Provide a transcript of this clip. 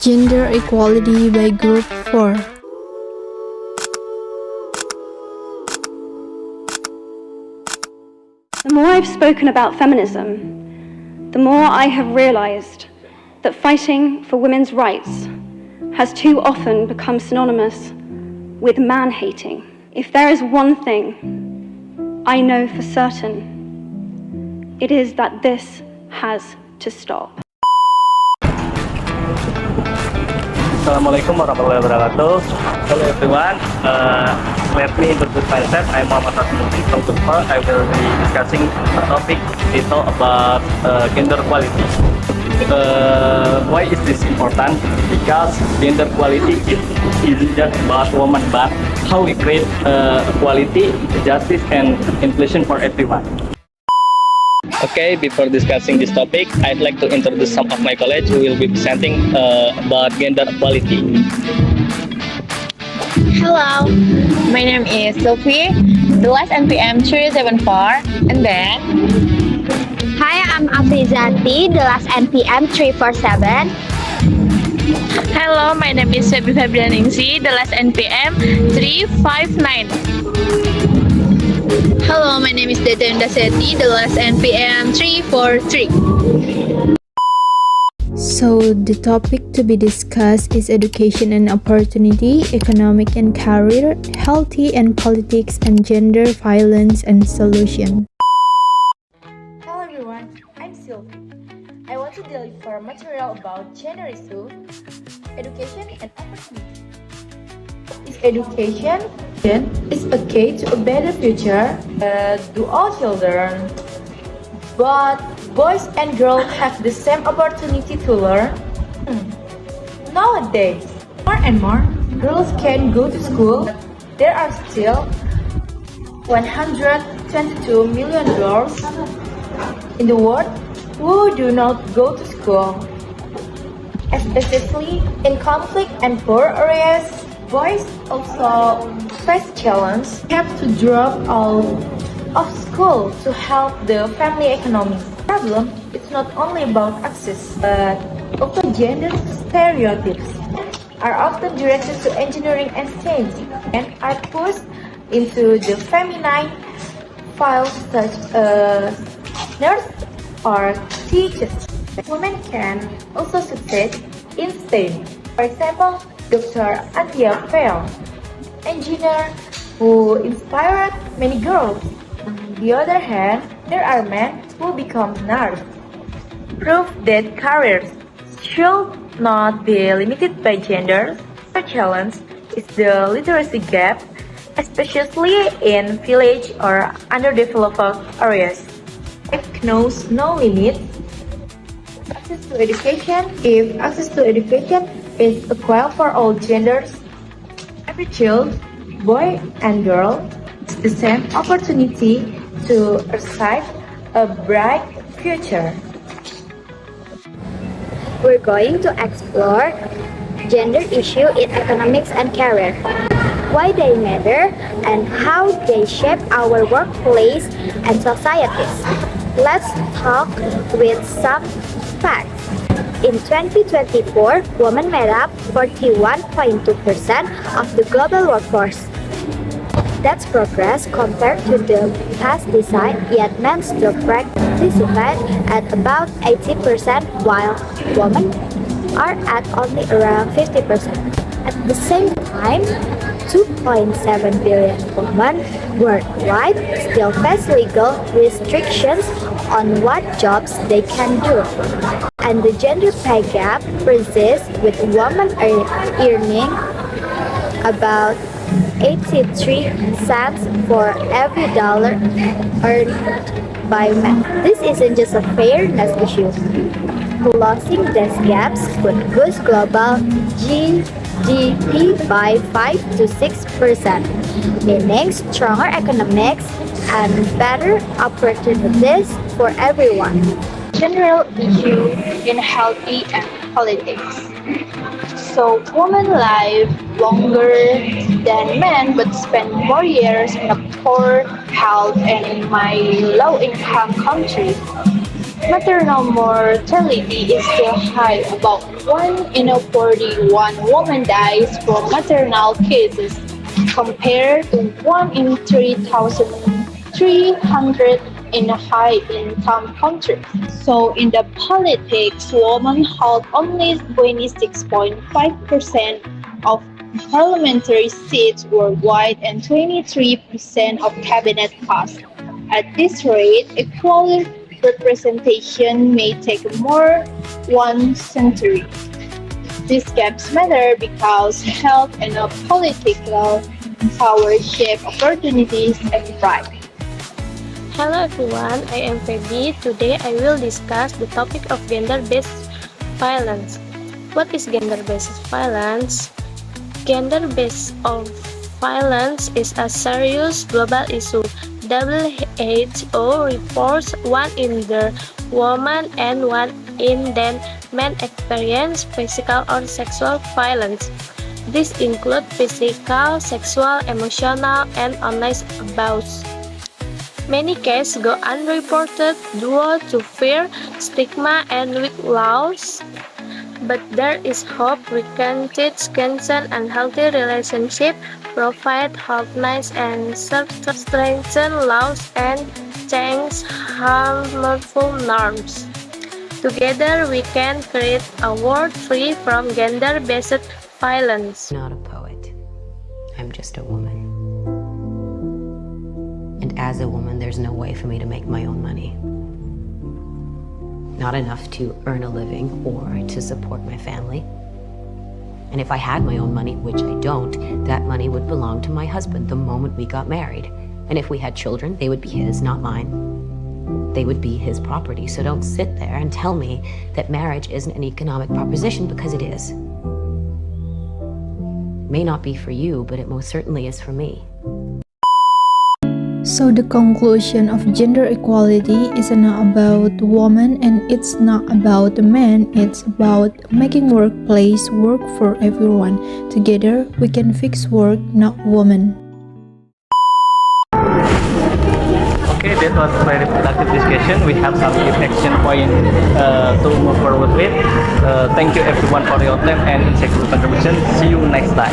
Gender Equality by Group 4. The more I've spoken about feminism, the more I have realized that fighting for women's rights has too often become synonymous with man-hating. If there is one thing I know for certain, it is that this has to stop. Assalamualaikum warahmatullahi wabarakatuh. Hello everyone. Let me introduce myself. I'm Muhammad Rasmussen from Group 4. I will be discussing a topic about gender equality. Why is this important? Because gender equality isn't just about women, but how we create equality, justice, and inclusion for everyone. Okay, before discussing this topic, I'd like to introduce some of my colleagues who will be presenting about gender equality. Hello, my name is Sophie, the last NPM 374, and then... Hi, I'm Afrizati, the last NPM 347. Hello, my name is Febi Febrianingsi, the last NPM 359. Hello, my name is Deta Indaseti, the last NPM 343. So, the topic to be discussed is education and opportunity, economic and career, healthy and politics, and gender violence and solution. Hello everyone, I'm Sylvie. I want to deliver material about gender issue, education and opportunity. Is education is a key to a better future to all children, but boys and girls have the same opportunity to learn. Nowadays, more and more girls can go to school. There are still 122 million girls in the world who do not go to school, especially in conflict and poor areas. Boys also face challenge, have to drop out of school to help the family economy. The problem is not only about access, but also gender stereotypes are often directed to engineering and science and are pushed into the feminine fields such as nurse or teachers. Women can also succeed in STEM. For example, Dr. Antia Fail, engineer who inspired many girls. On the other hand, there are men who become nurses. Proof that careers should not be limited by gender. The challenge is the literacy gap, especially in village or underdeveloped areas. It knows no limits. Access to education. If access to education is equal for all genders, every child, boy and girl, has the same opportunity to achieve a bright future. We're going to explore gender issue in economics and career, why they matter, and how they shape our workplace and societies. Let's talk with some facts. In 2024, women made up 41.2% of the global workforce. That's progress compared to the past decade, yet men still participate at about 80%, while women are at only around 50%. At the same time, 2.7 billion women worldwide still face legal restrictions on what jobs they can do. And the gender pay gap persists, with women earning about 83 cents for every dollar earned by men. This isn't just a fairness issue. Closing these gaps could boost global GDP by 5 to 6%, meaning stronger economics and better opportunities for everyone. General issue in healthy and politics. So women live longer than men but spend more years in a poor health and in my low-income country. Maternal mortality is still high. About 1 in 41 women dies from maternal cases, compared to 1 in 3,300 in high-income countries. So in the politics, women hold only 26.5% of parliamentary seats worldwide and 23% of cabinet posts. At this rate, equal representation may take more 1 century. These gaps matter because health and political power shape opportunities and rights. Hello everyone, I am Feby. Today I will discuss the topic of gender-based violence. What is gender-based violence? Gender-based violence is a serious global issue. WHO reports 1 in the woman and 1 in the men experience physical or sexual violence. This includes physical, sexual, emotional, and online abuse. Many cases go unreported due to fear, stigma, and weak laws. But there is hope. Reconciliation, consent, and healthy relationship provide hopeness and strengthen laws and change harmful norms. Together, we can create a world free from gender-based violence. I'm not a poet. I'm just a woman. And as a woman, there's no way for me to make my own money. Not enough to earn a living or to support my family. And if I had my own money, which I don't, that money would belong to my husband the moment we got married. And if we had children, they would be his, not mine. They would be his property. So don't sit there and tell me that marriage isn't an economic proposition, because it is. It may not be for you, but it most certainly is for me. So the conclusion of gender equality is not about women and it's not about the men, it's about making workplace work for everyone. Together we can fix work, not women. Okay, that was a very productive discussion. We have some good action point to move forward with. Thank you everyone for your time and insightful contribution. See you next time.